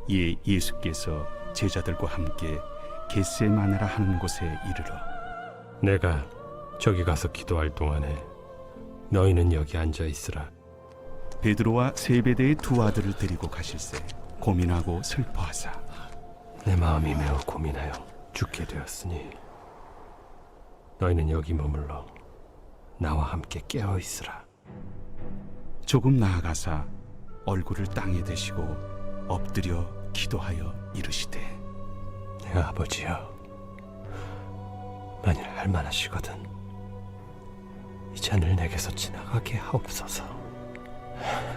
이에 예수께서 제자들과 함께 겟세마네라 하는 곳에 이르러 내가 저기 가서 기도할 동안에 너희는 여기 앉아 있으라. 베드로와 세베대의 두 아들을 데리고 가실새 고민하고 슬퍼하사 내 마음이 매우 고민하여 죽게 되었으니 너희는 여기 머물러 나와 함께 깨어 있으라. 조금 나아가사 얼굴을 땅에 대시고 엎드려 기도하여 이르시되 내 아버지여, 만일 할만하시거든 이 잔을 내게서 지나가게 하옵소서.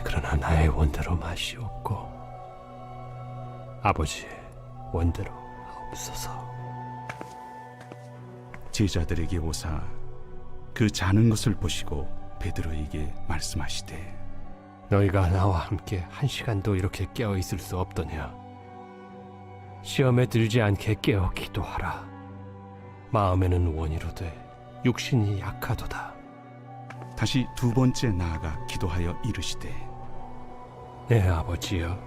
그러나 나의 원대로 마시옵고 아버지의 원대로 하옵소서. 제자들에게 오사 그 자는 것을 보시고 베드로에게 말씀하시되 너희가 나와 함께 1시간도 이렇게 깨어 있을 수 없더냐? 시험에 들지 않게 깨어 기도하라. 마음에는 원이로되 육신이 약하도다. 다시 두 번째 나아가 기도하여 이르시되 내 아버지여,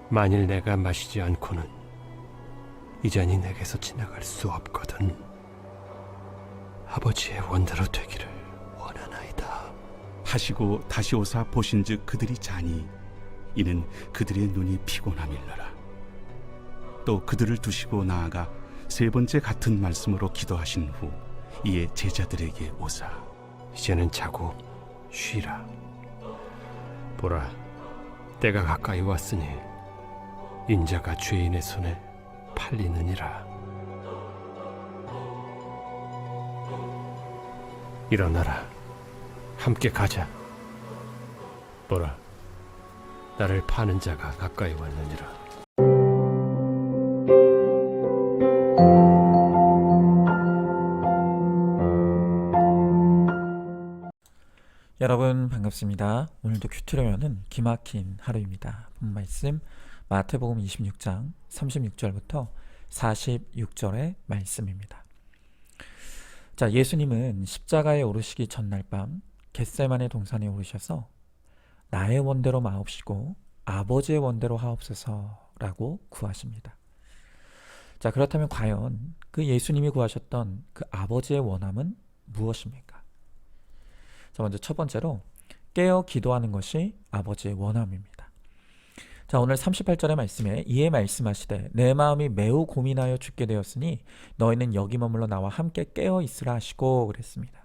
만일 내가 마시지 않고는 이 잔이 내게서 지나갈 수 없거든. 아버지의 원대로 되기를 원하나이다. 하시고 다시 오사 보신즉 그들이 자니 이는 그들의 눈이 피곤함일러라. 또 그들을 두시고 나아가 세 번째 같은 말씀으로 기도하신 후 이에 제자들에게 오사 이제는 자고 쉬라. 보라, 때가 가까이 왔으니 인자가 죄인의 손에 팔리느니라. 일어나라, 함께 가자. 보라, 나를 파는 자가 가까이 왔느니라. 여러분 반갑습니다. 오늘도 큐티로 여는 기막힌 하루입니다. 본 말씀 마태복음 26장 36절부터 46절의 말씀입니다. 자, 예수님은 십자가에 오르시기 전날 밤 겟세마네 동산에 오르셔서 나의 원대로 마옵시고 아버지의 원대로 하옵소서라고 구하십니다. 자, 그렇다면 과연 그 예수님이 구하셨던 그 아버지의 원함은 무엇입니까? 자, 먼저 첫 번째로 깨어 기도하는 것이 아버지의 원함입니다. 자, 오늘 38절의 말씀에 이에 말씀하시되 내 마음이 매우 고민하여 죽게 되었으니 너희는 여기 머물러 나와 함께 깨어 있으라 하시고 그랬습니다.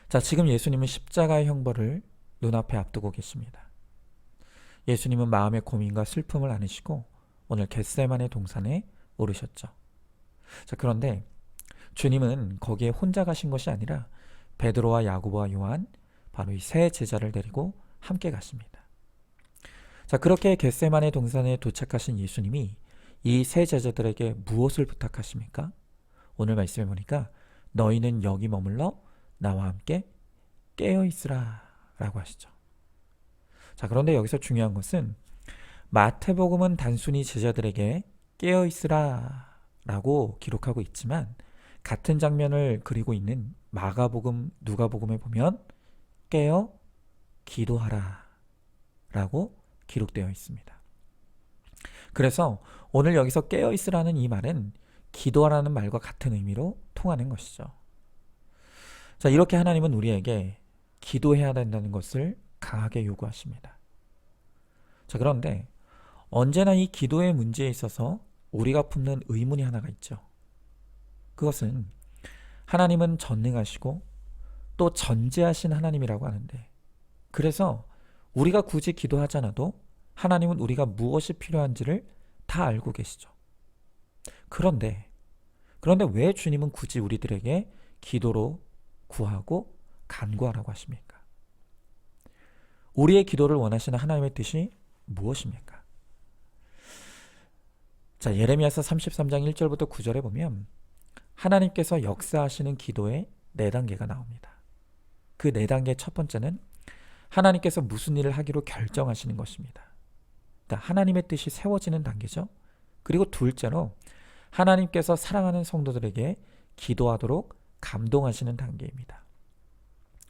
자, 지금 예수님은 십자가의 형벌을 눈앞에 앞두고 계십니다. 예수님은 마음의 고민과 슬픔을 안으시고 오늘 겟세마네 동산에 오르셨죠. 자, 그런데 주님은 거기에 혼자 가신 것이 아니라 베드로와 야고보와 요한, 바로 이 세 제자를 데리고 함께 가십니다. 자, 그렇게 겟세마네 동산에 도착하신 예수님이 이 세 제자들에게 무엇을 부탁하십니까? 오늘 말씀해 보니까 너희는 여기 머물러 나와 함께 깨어 있으라 라고 하시죠. 자, 그런데 여기서 중요한 것은 마태복음은 단순히 제자들에게 깨어 있으라 라고 기록하고 있지만 같은 장면을 그리고 있는 마가복음, 누가복음에 보면 깨어 기도하라 라고 기록되어 있습니다. 그래서 오늘 여기서 깨어 있으라는 이 말은 기도하라는 말과 같은 의미로 통하는 것이죠. 자, 이렇게 하나님은 우리에게 기도해야 된다는 것을 강하게 요구하십니다. 자, 그런데 언제나 이 기도의 문제에 있어서 우리가 품는 의문이 하나가 있죠. 그것은 하나님은 전능하시고 또 전지하신 하나님이라고 하는데, 그래서 우리가 굳이 기도하지 않아도 하나님은 우리가 무엇이 필요한지를 다 알고 계시죠. 그런데 왜 주님은 굳이 우리들에게 기도로 구하고 간구하라고 하십니까? 우리의 기도를 원하시는 하나님의 뜻이 무엇입니까? 자, 예레미야서 33장 1절부터 9절에 보면 하나님께서 역사하시는 기도의 4단계가 나옵니다. 그 4단계 첫 번째는 하나님께서 무슨 일을 하기로 결정하시는 것입니다. 그러니까 하나님의 뜻이 세워지는 단계죠. 그리고 둘째로 하나님께서 사랑하는 성도들에게 기도하도록 감동하시는 단계입니다.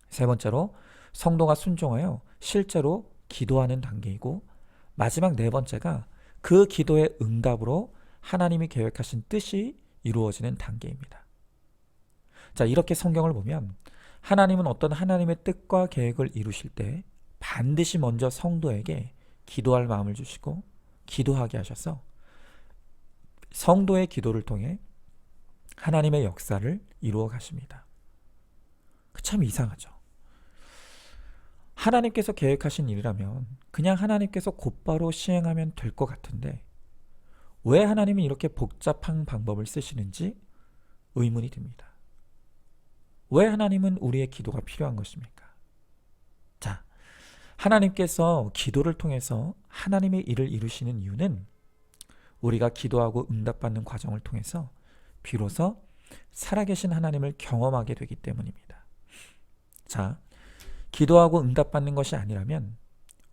세 번째로 성도가 순종하여 실제로 기도하는 단계이고, 마지막 네 번째가 그 기도의 응답으로 하나님이 계획하신 뜻이 이루어지는 단계입니다. 자, 이렇게 성경을 보면 하나님은 어떤 하나님의 뜻과 계획을 이루실 때 반드시 먼저 성도에게 기도할 마음을 주시고 기도하게 하셔서 성도의 기도를 통해 하나님의 역사를 이루어 가십니다. 참 이상하죠. 하나님께서 계획하신 일이라면 그냥 하나님께서 곧바로 시행하면 될 것 같은데 왜 하나님은 이렇게 복잡한 방법을 쓰시는지 의문이 듭니다. 왜 하나님은 우리의 기도가 필요한 것입니까? 자, 하나님께서 기도를 통해서 하나님의 일을 이루시는 이유는 우리가 기도하고 응답받는 과정을 통해서 비로소 살아계신 하나님을 경험하게 되기 때문입니다. 자, 기도하고 응답받는 것이 아니라면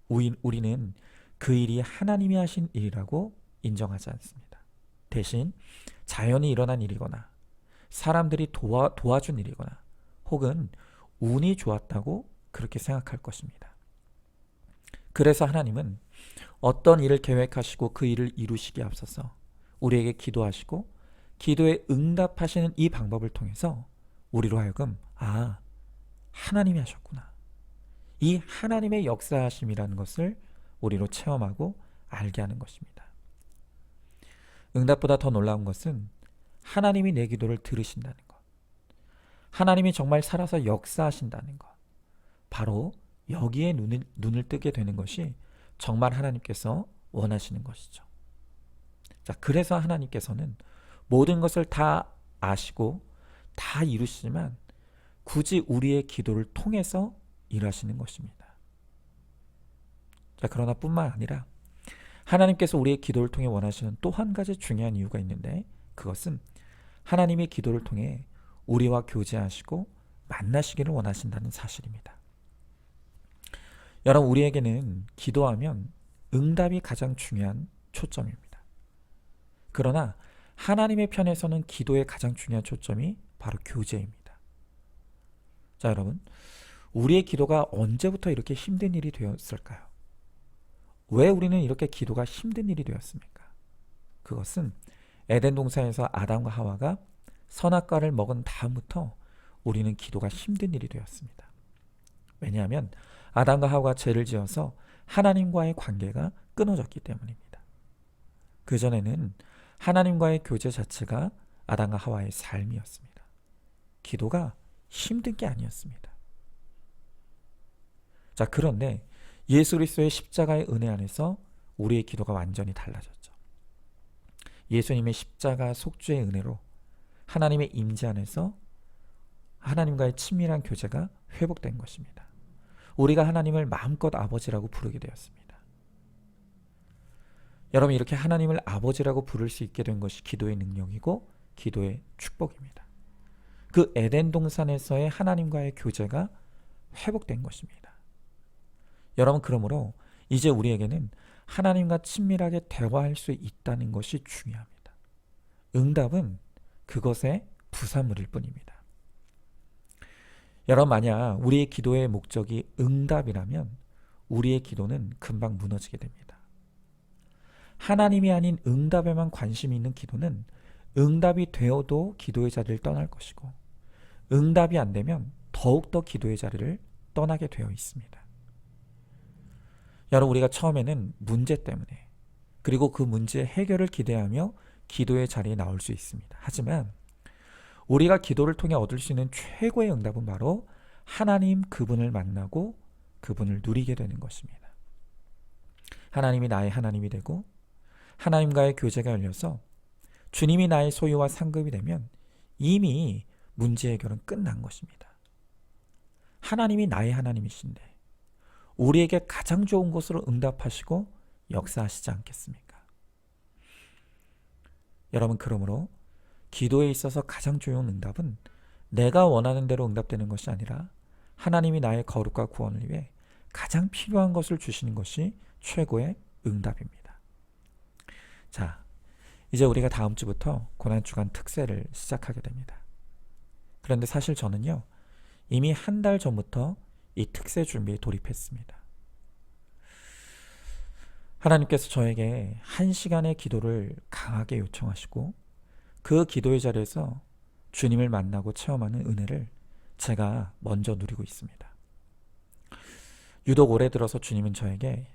우리는 그 일이 하나님이 하신 일이라고 인정하지 않습니다. 대신 자연히 일어난 일이거나 사람들이 도와준 일이거나 혹은 운이 좋았다고 그렇게 생각할 것입니다. 그래서 하나님은 어떤 일을 계획하시고 그 일을 이루시기에 앞서서 우리에게 기도하시고 기도에 응답하시는 이 방법을 통해서 우리로 하여금 하나님이 하셨구나. 이 하나님의 역사하심이라는 것을 우리로 체험하고 알게 하는 것입니다. 응답보다 더 놀라운 것은 하나님이 내 기도를 들으신다는 것. 하나님이 정말 살아서 역사하신다는 것. 바로 여기에 눈을 뜨게 되는 것이 정말 하나님께서 원하시는 것이죠. 자, 그래서 하나님께서는 모든 것을 다 아시고 다 이루시지만 굳이 우리의 기도를 통해서 일하시는 것입니다. 자, 그러나 뿐만 아니라 하나님께서 우리의 기도를 통해 원하시는 또 한 가지 중요한 이유가 있는데 그것은 하나님이 기도를 통해 우리와 교제하시고 만나시기를 원하신다는 사실입니다. 여러분, 우리에게는 기도하면 응답이 가장 중요한 초점입니다. 그러나 하나님의 편에서는 기도의 가장 중요한 초점이 바로 교제입니다. 자, 여러분, 우리의 기도가 언제부터 이렇게 힘든 일이 되었을까요? 왜 우리는 이렇게 기도가 힘든 일이 되었습니까? 그것은 에덴 동산에서 아담과 하와가 선악과를 먹은 다음부터 우리는 기도가 힘든 일이 되었습니다. 왜냐하면 아담과 하와가 죄를 지어서 하나님과의 관계가 끊어졌기 때문입니다. 그전에는 하나님과의 교제 자체가 아담과 하와의 삶이었습니다. 기도가 힘든 게 아니었습니다. 자, 그런데 예수 그리스도의 십자가의 은혜 안에서 우리의 기도가 완전히 달라졌죠. 예수님의 십자가 속죄의 은혜로 하나님의 임재 안에서 하나님과의 친밀한 교제가 회복된 것입니다. 우리가 하나님을 마음껏 아버지라고 부르게 되었습니다. 여러분, 이렇게 하나님을 아버지라고 부를 수 있게 된 것이 기도의 능력이고 기도의 축복입니다. 그 에덴 동산에서의 하나님과의 교제가 회복된 것입니다. 여러분, 그러므로 이제 우리에게는 하나님과 친밀하게 대화할 수 있다는 것이 중요합니다. 응답은 그것의 부산물일 뿐입니다. 여러분, 만약 우리의 기도의 목적이 응답이라면 우리의 기도는 금방 무너지게 됩니다. 하나님이 아닌 응답에만 관심이 있는 기도는 응답이 되어도 기도의 자리를 떠날 것이고 응답이 안 되면 더욱더 기도의 자리를 떠나게 되어 있습니다. 여러분, 우리가 처음에는 문제 때문에 그리고 그 문제의 해결을 기대하며 기도의 자리에 나올 수 있습니다. 하지만 우리가 기도를 통해 얻을 수 있는 최고의 응답은 바로 하나님 그분을 만나고 그분을 누리게 되는 것입니다. 하나님이 나의 하나님이 되고 하나님과의 교제가 열려서 주님이 나의 소유와 상급이 되면 이미 문제 해결은 끝난 것입니다. 하나님이 나의 하나님이신데 우리에게 가장 좋은 것으로 응답하시고 역사하시지 않겠습니까? 여러분, 그러므로 기도에 있어서 가장 좋은 응답은 내가 원하는 대로 응답되는 것이 아니라 하나님이 나의 거룩과 구원을 위해 가장 필요한 것을 주시는 것이 최고의 응답입니다. 자, 이제 우리가 다음 주부터 고난주간 특세를 시작하게 됩니다. 그런데 사실 저는요, 이미 한 달 전부터 이 특세 준비에 돌입했습니다. 하나님께서 저에게 1시간의 기도를 강하게 요청하시고 그 기도의 자리에서 주님을 만나고 체험하는 은혜를 제가 먼저 누리고 있습니다. 유독 올해 들어서 주님은 저에게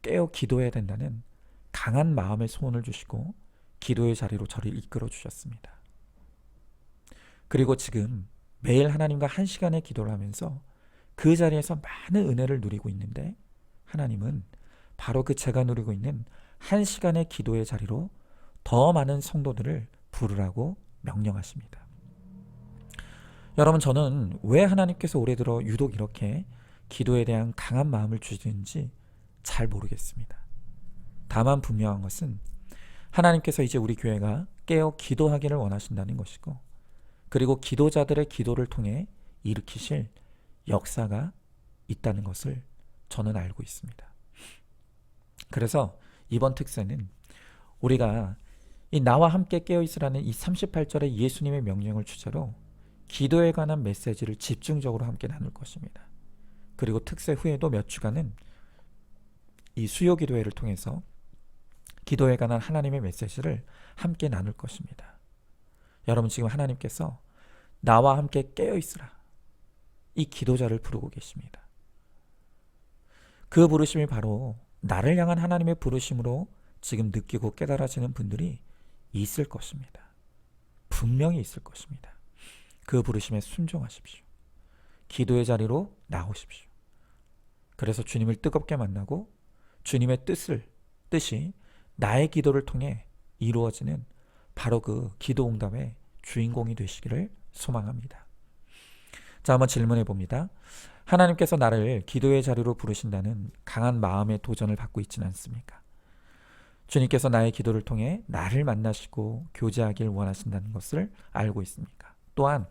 깨어 기도해야 된다는 강한 마음의 소원을 주시고 기도의 자리로 저를 이끌어 주셨습니다. 그리고 지금 매일 하나님과 1시간의 기도를 하면서 그 자리에서 많은 은혜를 누리고 있는데 하나님은 바로 그 제가 누리고 있는 1시간의 기도의 자리로 더 많은 성도들을 부르라고 명령하십니다. 여러분, 저는 왜 하나님께서 올해 들어 유독 이렇게 기도에 대한 강한 마음을 주시는지 잘 모르겠습니다. 다만 분명한 것은 하나님께서 이제 우리 교회가 깨어 기도하기를 원하신다는 것이고, 그리고 기도자들의 기도를 통해 일으키실 역사가 있다는 것을 저는 알고 있습니다. 그래서 이번 특세는 우리가 이 나와 함께 깨어있으라는 이 38절의 예수님의 명령을 주제로 기도에 관한 메시지를 집중적으로 함께 나눌 것입니다. 그리고 특세 후에도 몇 주간은 이 수요 기도회를 통해서 기도에 관한 하나님의 메시지를 함께 나눌 것입니다. 여러분, 지금 하나님께서 나와 함께 깨어있으라, 이 기도자를 부르고 계십니다. 그 부르심이 바로 나를 향한 하나님의 부르심으로 지금 느끼고 깨달아지는 분들이 있을 것입니다. 분명히 있을 것입니다. 그 부르심에 순종하십시오. 기도의 자리로 나오십시오. 그래서 주님을 뜨겁게 만나고 주님의 뜻이 나의 기도를 통해 이루어지는 바로 그 기도 응답의 주인공이 되시기를 소망합니다. 자, 한번 질문해 봅니다. 하나님께서 나를 기도의 자리로 부르신다는 강한 마음의 도전을 받고 있지는 않습니까? 주님께서 나의 기도를 통해 나를 만나시고 교제하길 원하신다는 것을 알고 있습니까? 또한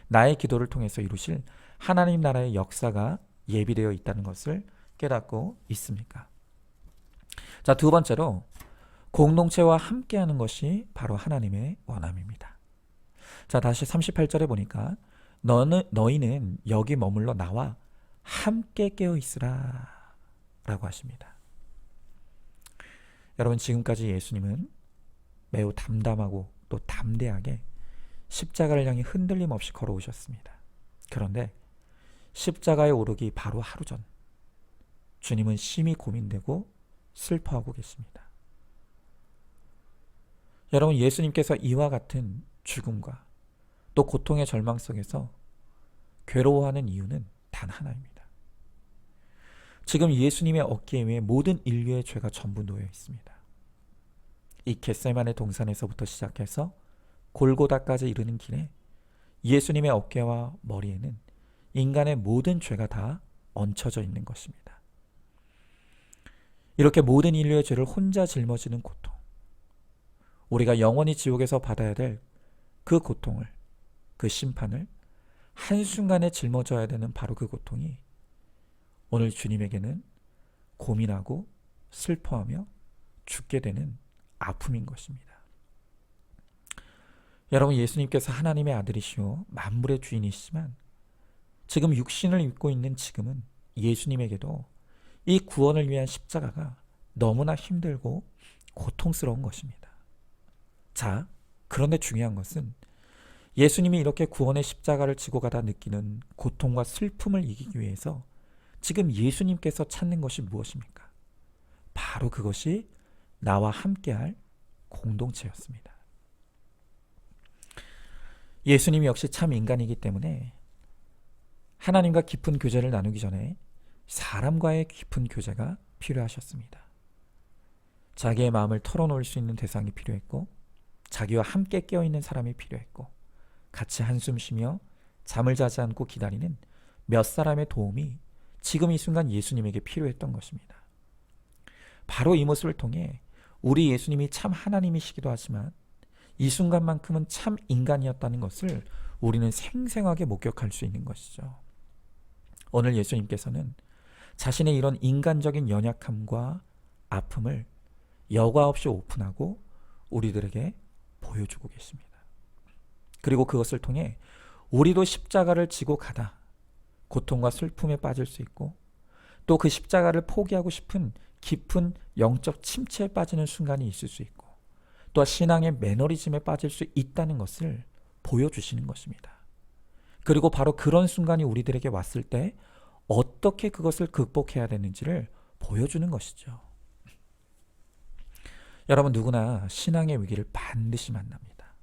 나의 기도를 통해서 이루실 하나님 나라의 역사가 예비되어 있다는 것을 깨닫고 있습니까? 자, 두 번째로 공동체와 함께하는 것이 바로 하나님의 원함입니다. 자, 다시 38절에 보니까 너희는 여기 머물러 나와 함께 깨어있으라 라고 하십니다. 여러분, 지금까지 예수님은 매우 담담하고 또 담대하게 십자가를 향해 흔들림 없이 걸어오셨습니다. 그런데 십자가에 오르기 바로 하루 전 주님은 심히 고민되고 슬퍼하고 계십니다. 여러분, 예수님께서 이와 같은 죽음과 또 고통의 절망 속에서 괴로워하는 이유는 단 하나입니다. 지금 예수님의 어깨 위에 모든 인류의 죄가 전부 놓여 있습니다. 이 겟세마네 동산에서부터 시작해서 골고다까지 이르는 길에 예수님의 어깨와 머리에는 인간의 모든 죄가 다 얹혀져 있는 것입니다. 이렇게 모든 인류의 죄를 혼자 짊어지는 고통, 우리가 영원히 지옥에서 받아야 될 그 고통을, 그 심판을 한순간에 짊어져야 되는 바로 그 고통이 오늘 주님에게는 고민하고 슬퍼하며 죽게 되는 아픔인 것입니다. 여러분, 예수님께서 하나님의 아들이시오 만물의 주인이시지만 지금 육신을 입고 있는 지금은 예수님에게도 이 구원을 위한 십자가가 너무나 힘들고 고통스러운 것입니다. 자, 그런데 중요한 것은 예수님이 이렇게 구원의 십자가를 지고 가다 느끼는 고통과 슬픔을 이기기 위해서 지금 예수님께서 찾는 것이 무엇입니까? 바로 그것이 나와 함께할 공동체였습니다. 예수님이 역시 참 인간이기 때문에 하나님과 깊은 교제를 나누기 전에 사람과의 깊은 교제가 필요하셨습니다. 자기의 마음을 털어놓을 수 있는 대상이 필요했고, 자기와 함께 깨어있는 사람이 필요했고, 같이 한숨 쉬며 잠을 자지 않고 기다리는 몇 사람의 도움이 지금 이 순간 예수님에게 필요했던 것입니다. 바로 이 모습을 통해 우리 예수님이 참 하나님이시기도 하지만 이 순간만큼은 참 인간이었다는 것을 우리는 생생하게 목격할 수 있는 것이죠. 오늘 예수님께서는 자신의 이런 인간적인 연약함과 아픔을 여과 없이 오픈하고 우리들에게 보여주고 계십니다. 그리고 그것을 통해 우리도 십자가를 지고 가다 고통과 슬픔에 빠질 수 있고, 또 그 십자가를 포기하고 싶은 깊은 영적 침체에 빠지는 순간이 있을 수 있고 또한 신앙의 매너리즘에 빠질 수 있다는 것을 보여주시는 것입니다. 그리고 바로 그런 순간이 우리들에게 왔을 때 어떻게 그것을 극복해야 되는지를 보여주는 것이죠. 여러분, 누구나 신앙의 위기를 반드시 만납니다.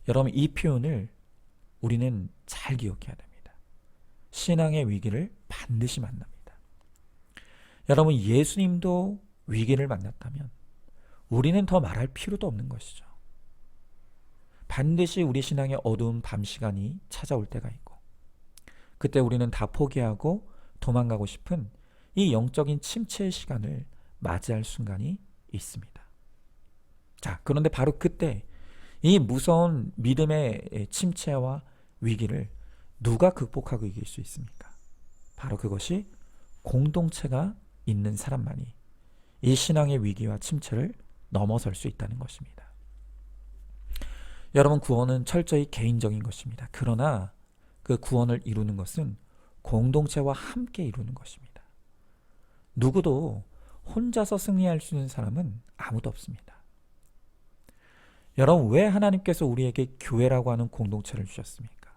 여러분, 이 표현을 우리는 잘 기억해야 됩니다. 신앙의 위기를 반드시 만납니다. 여러분, 예수님도 위기를 만났다면 우리는 더 말할 필요도 없는 것이죠. 반드시 우리 신앙의 어두운 밤 시간이 찾아올 때가 있고 그때 우리는 다 포기하고 도망가고 싶은 이 영적인 침체의 시간을 맞이할 순간이 있습니다. 자, 그런데 바로 그때 이 무서운 믿음의 침체와 위기를 누가 극복하고 이길 수 있습니까? 바로 그것이 공동체가 있는 사람만이 이 신앙의 위기와 침체를 넘어설 수 있다는 것입니다. 여러분, 구원은 철저히 개인적인 것입니다. 그러나 그 구원을 이루는 것은 공동체와 함께 이루는 것입니다. 누구도 혼자서 승리할 수 있는 사람은 아무도 없습니다. 여러분, 왜 하나님께서 우리에게 교회라고 하는 공동체를 주셨습니까?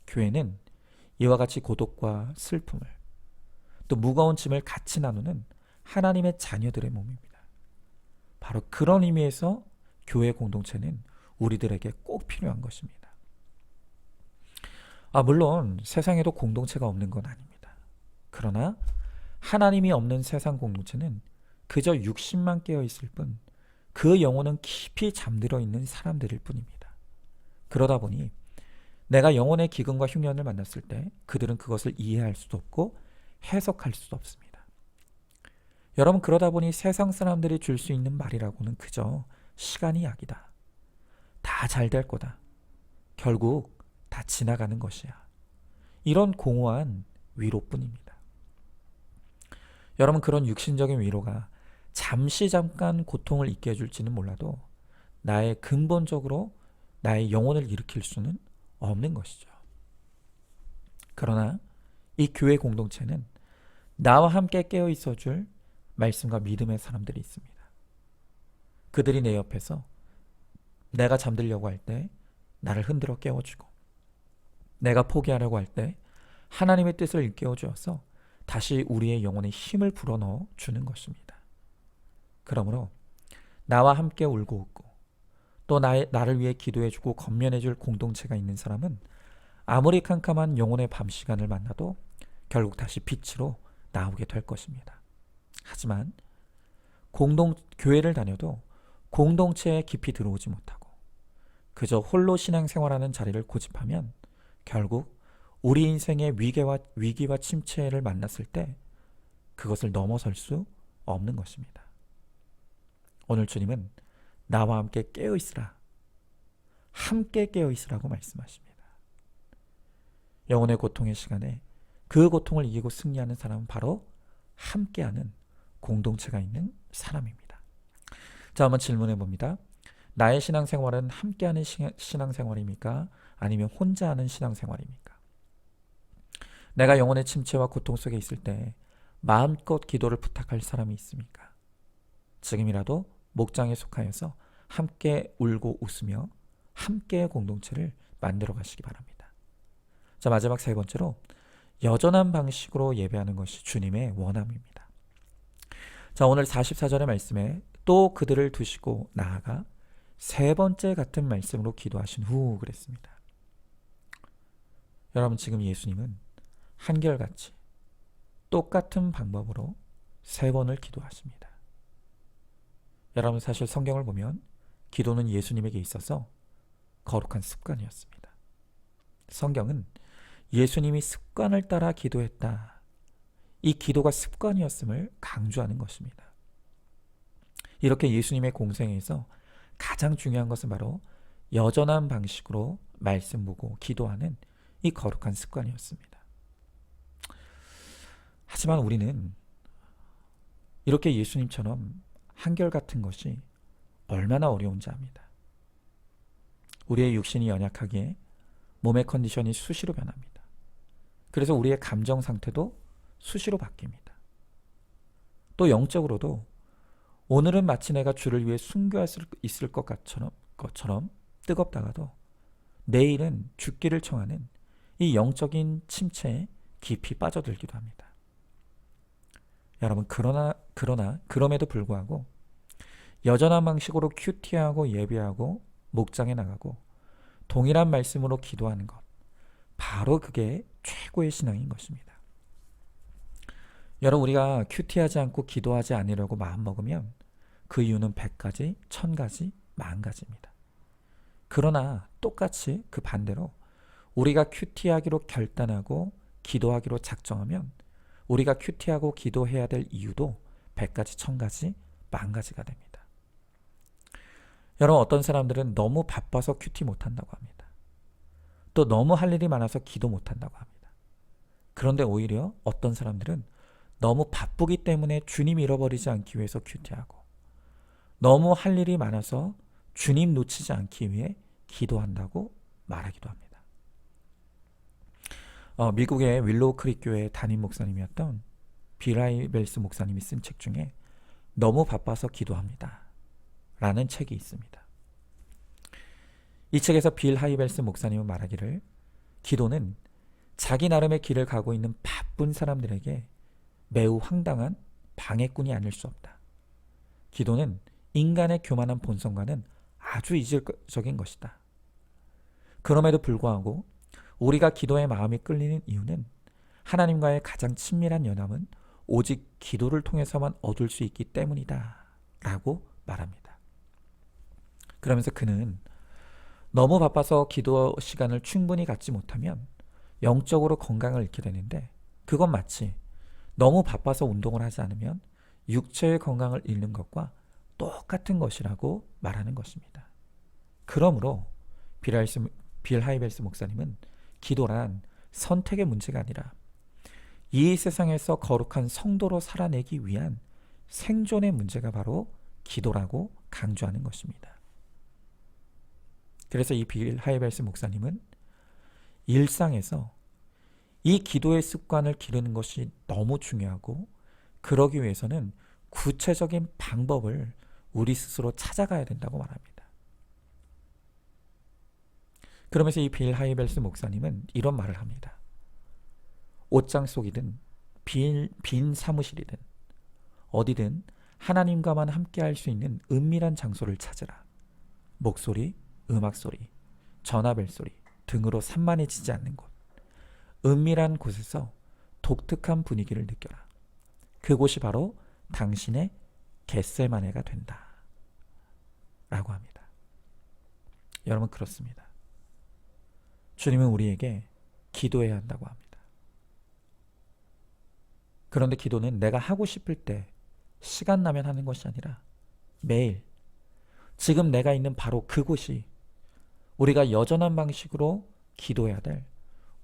교회는 이와 같이 고독과 슬픔을 또 무거운 짐을 같이 나누는 하나님의 자녀들의 몸입니다. 바로 그런 의미에서 교회 공동체는 우리들에게 꼭 필요한 것입니다. 물론 세상에도 공동체가 없는 건 아닙니다. 그러나 하나님이 없는 세상 공동체는 그저 육신만 깨어 있을 뿐 그 영혼은 깊이 잠들어 있는 사람들일 뿐입니다. 그러다 보니 내가 영혼의 기근과 흉년을 만났을 때 그들은 그것을 이해할 수도 없고 해석할 수도 없습니다. 여러분, 그러다 보니 세상 사람들이 줄 수 있는 말이라고는 그저 시간이 약이다. 다 잘 될 거다. 결국 다 지나가는 것이야. 이런 공허한 위로뿐입니다. 여러분, 그런 육신적인 위로가 잠깐 고통을 잊게 해줄지는 몰라도 나의 근본적으로 나의 영혼을 일으킬 수는 없는 것이죠. 그러나 이 교회 공동체는 나와 함께 깨어 있어줄 말씀과 믿음의 사람들이 있습니다. 그들이 내 옆에서 내가 잠들려고 할 때 나를 흔들어 깨워주고 내가 포기하려고 할 때 하나님의 뜻을 일깨워주어서 다시 우리의 영혼에 힘을 불어넣어 주는 것입니다. 그러므로 나와 함께 울고 웃고 또 나를 위해 기도해주고 권면해줄 공동체가 있는 사람은 아무리 캄캄한 영혼의 밤 시간을 만나도 결국 다시 빛으로 나오게 될 것입니다. 하지만 교회를 다녀도 공동체에 깊이 들어오지 못하고 그저 홀로 신앙생활하는 자리를 고집하면 결국 우리 인생의 위기와 침체를 만났을 때 그것을 넘어설 수 없는 것입니다. 오늘 주님은 나와 함께 깨어있으라, 함께 깨어있으라고 말씀하십니다. 영혼의 고통의 시간에 그 고통을 이기고 승리하는 사람은 바로 함께하는 공동체가 있는 사람입니다. 자, 한번 질문해 봅니다. 나의 신앙생활은 함께하는 신앙생활입니까? 아니면 혼자 하는 신앙생활입니까? 내가 영혼의 침체와 고통 속에 있을 때 마음껏 기도를 부탁할 사람이 있습니까? 지금이라도 목장에 속하여서 함께 울고 웃으며 함께의 공동체를 만들어 가시기 바랍니다. 자, 마지막 세 번째로 여전한 방식으로 예배하는 것이 주님의 원함입니다. 자, 오늘 44절의 말씀에 또 그들을 두시고 나아가 세 번째 같은 말씀으로 기도하신 후 그랬습니다. 여러분, 지금 예수님은 한결같이 똑같은 방법으로 세 번을 기도하십니다. 여러분, 사실 성경을 보면 기도는 예수님에게 있어서 거룩한 습관이었습니다. 성경은 예수님이 습관을 따라 기도했다, 이 기도가 습관이었음을 강조하는 것입니다. 이렇게 예수님의 공생에서 가장 중요한 것은 바로 여전한 방식으로 말씀 보고 기도하는 이 거룩한 습관이었습니다. 하지만 우리는 이렇게 예수님처럼 한결같은 것이 얼마나 어려운지 압니다. 우리의 육신이 연약하기에 몸의 컨디션이 수시로 변합니다. 그래서 우리의 감정 상태도 수시로 바뀝니다. 또 영적으로도 오늘은 마치 내가 주를 위해 순교할 수 있을 것처럼 뜨겁다가도 내일은 죽기를 청하는 이 영적인 침체에 깊이 빠져들기도 합니다. 여러분, 그럼에도 불구하고 여전한 방식으로 큐티하고 예배하고 목장에 나가고 동일한 말씀으로 기도하는 것, 바로 그게 최고의 신앙인 것입니다. 여러분, 우리가 큐티하지 않고 기도하지 않으려고 마음먹으면 그 이유는 100가지, 1000가지, 10,000가지입니다. 그러나 똑같이 그 반대로 우리가 큐티하기로 결단하고 기도하기로 작정하면 우리가 큐티하고 기도해야 될 이유도 100가지, 1000가지, 10,000가지가 됩니다. 여러분, 어떤 사람들은 너무 바빠서 큐티 못한다고 합니다. 또 너무 할 일이 많아서 기도 못한다고 합니다. 그런데 오히려 어떤 사람들은 너무 바쁘기 때문에 주님 잃어버리지 않기 위해서 큐티하고 너무 할 일이 많아서 주님 놓치지 않기 위해 기도한다고 말하기도 합니다. 미국의 윌로우 크릭 교회 담임 목사님이었던 빌 하이벨스 목사님이 쓴 책 중에 너무 바빠서 기도합니다 라는 책이 있습니다. 이 책에서 빌 하이벨스 목사님은 말하기를 기도는 자기 나름의 길을 가고 있는 바쁜 사람들에게 매우 황당한 방해꾼이 아닐 수 없다. 기도는 인간의 교만한 본성과는 아주 이질적인 것이다. 그럼에도 불구하고 우리가 기도에 마음이 끌리는 이유는 하나님과의 가장 친밀한 연합은 오직 기도를 통해서만 얻을 수 있기 때문이다 라고 말합니다. 그러면서 그는 너무 바빠서 기도 시간을 충분히 갖지 못하면 영적으로 건강을 잃게 되는데 그건 마치 너무 바빠서 운동을 하지 않으면 육체의 건강을 잃는 것과 똑같은 것이라고 말하는 것입니다. 그러므로 빌 하이벨스 목사님은 기도란 선택의 문제가 아니라 이 세상에서 거룩한 성도로 살아내기 위한 생존의 문제가 바로 기도라고 강조하는 것입니다. 그래서 이 빌 하이벨스 목사님은 일상에서 이 기도의 습관을 기르는 것이 너무 중요하고 그러기 위해서는 구체적인 방법을 우리 스스로 찾아가야 된다고 말합니다. 그러면서 이 빌 하이벨스 목사님은 이런 말을 합니다. 옷장 속이든 빈 사무실이든 어디든 하나님과만 함께할 수 있는 은밀한 장소를 찾으라. 목소리, 음악소리, 전화벨소리 등으로 산만해지지 않는 곳, 은밀한 곳에서 독특한 분위기를 느껴라. 그곳이 바로 당신의 겟세마네가 된다 라고 합니다. 여러분, 그렇습니다. 주님은 우리에게 기도해야 한다고 합니다. 그런데 기도는 내가 하고 싶을 때 시간 나면 하는 것이 아니라 매일 지금 내가 있는 바로 그곳이 우리가 여전한 방식으로 기도해야 될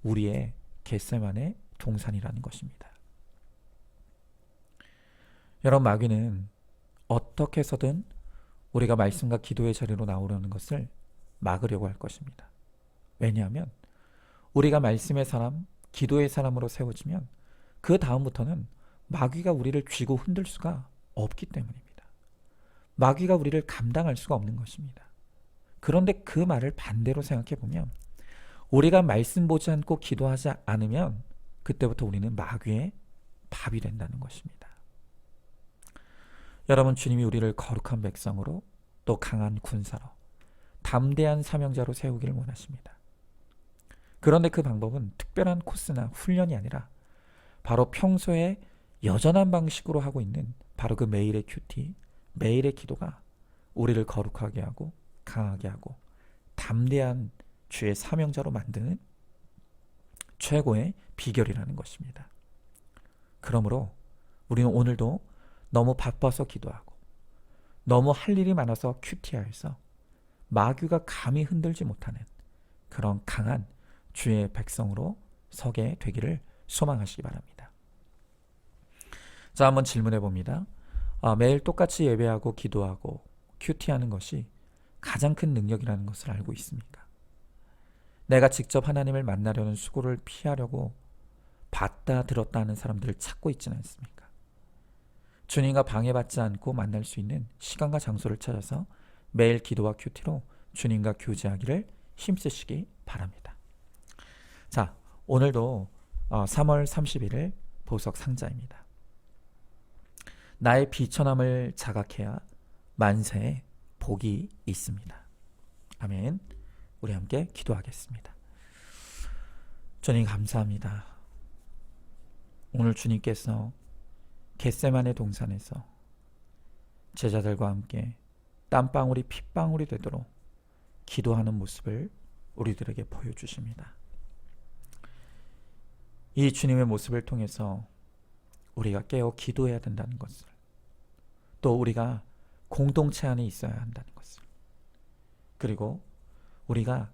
우리의 겟세마네 동산이라는 것입니다. 여러분, 마귀는 어떻게 해서든 우리가 말씀과 기도의 자리로 나오려는 것을 막으려고 할 것입니다. 왜냐하면 우리가 말씀의 사람, 기도의 사람으로 세워지면 그 다음부터는 마귀가 우리를 쥐고 흔들 수가 없기 때문입니다. 마귀가 우리를 감당할 수가 없는 것입니다. 그런데 그 말을 반대로 생각해 보면 우리가 말씀 보지 않고 기도하지 않으면 그때부터 우리는 마귀의 밥이 된다는 것입니다. 여러분, 주님이 우리를 거룩한 백성으로 또 강한 군사로 담대한 사명자로 세우기를 원하십니다. 그런데 그 방법은 특별한 코스나 훈련이 아니라 바로 평소에 여전한 방식으로 하고 있는 바로 그 매일의 큐티, 매일의 기도가 우리를 거룩하게 하고 강하게 하고 담대한 주의 사명자로 만드는 최고의 비결이라는 것입니다. 그러므로 우리는 오늘도 너무 바빠서 기도하고 너무 할 일이 많아서 큐티하여서 마귀가 감히 흔들지 못하는 그런 강한 주의 백성으로 서게 되기를 소망하시기 바랍니다. 자, 한번 질문해 봅니다. 매일 똑같이 예배하고 기도하고 큐티하는 것이 가장 큰 능력이라는 것을 알고 있습니까? 내가 직접 하나님을 만나려는 수고를 피하려고 봤다 들었다 하는 사람들을 찾고 있지는 않습니까? 주님과 방해받지 않고 만날 수 있는 시간과 장소를 찾아서 매일 기도와 큐티로 주님과 교제하기를 힘쓰시기 바랍니다. 자, 오늘도 3월 31일 보석 상자입니다. 나의 비천함을 자각해야 만세의 복이 있습니다. 아멘. 우리 함께 기도하겠습니다. 주님 감사합니다. 오늘 주님께서 겟세마네 동산에서 제자들과 함께 땀방울이 핏방울이 되도록 기도하는 모습을 우리들에게 보여주십니다. 이 주님의 모습을 통해서 우리가 깨어 기도해야 된다는 것을, 또 우리가 공동체 안에 있어야 한다는 것을, 그리고 우리가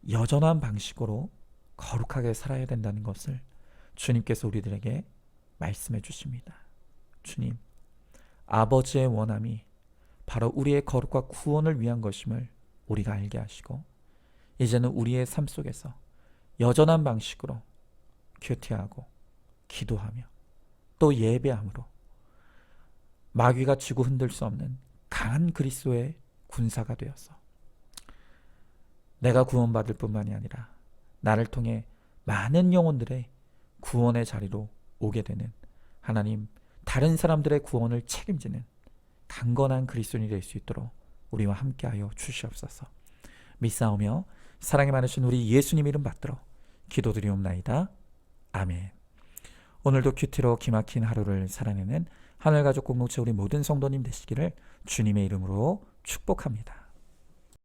여전한 방식으로 거룩하게 살아야 된다는 것을 주님께서 우리들에게 말씀해 주십니다. 주님, 아버지의 원함이 바로 우리의 거룩과 구원을 위한 것임을 우리가 알게 하시고, 이제는 우리의 삶 속에서 여전한 방식으로 큐티하고 기도하며 또 예배함으로 마귀가 쥐고 흔들 수 없는 강한 그리스도의 군사가 되어서 내가 구원받을 뿐만이 아니라 나를 통해 많은 영혼들의 구원의 자리로 오게 되는, 하나님 다른 사람들의 구원을 책임지는 강건한 그리스도인이 될 수 있도록 우리와 함께하여 주시옵소서. 믿사오며 사랑이 많으신 우리 예수님 이름 받들어 기도드리옵나이다. 아멘. 오늘도 큐티로 기막힌 하루를 살아내는 하늘가족 공동체 우리 모든 성도님 되시기를 주님의 이름으로 축복합니다.